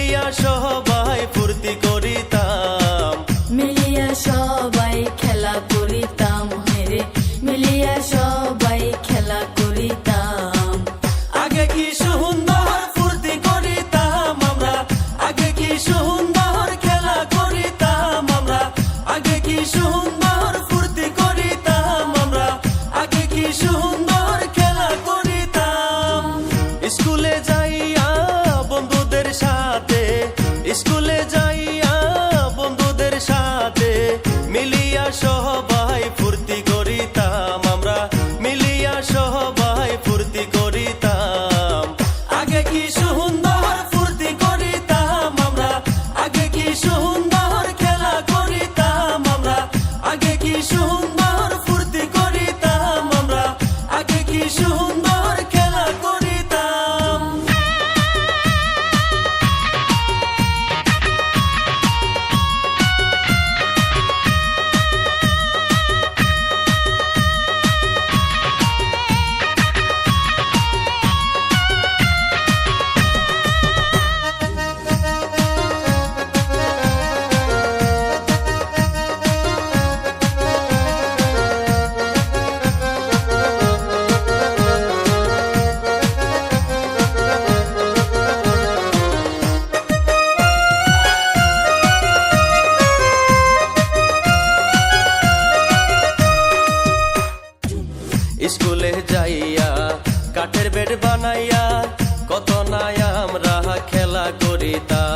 মিলিয়া সবাই ফুর্তি করিতাম, মিলিয়া সবাই খেলা করিতাম, হেরে মিলিয়া সবাই খেলা করিতাম। আগে কি সুন্দর ফুর্তি করিতাম আমরা, আগে কি সুন্দর খেলা করিতাম আমরা, আগে কি সুন্দর ফুর্তি করিতাম আমরা, আগে কি সুন্দর খেলা করিতাম। স্কুলে যাইয়া বন্ধুদের সাথে, স্কুলে যাইয়া বন্ধুদের সাথে মিলিয়া সবাই ফুর্তি করিতাম আমরা, মিলিয়া সবাই ফুর্তি করিতাম। আগে কি সুন্দর ফুর্তি করিতাম আমরা, আগে কি সুন্দর খেলা করিতাম আমরা, আগে কি সুন্দর ফুর্তি করিতাম আমরা, আগে কি সুন্দর খেলা করিতাম। স্কুলে যাইয়া কাঠের বেড বানাইয়া কত নাই আমরা খেলা করিতাম।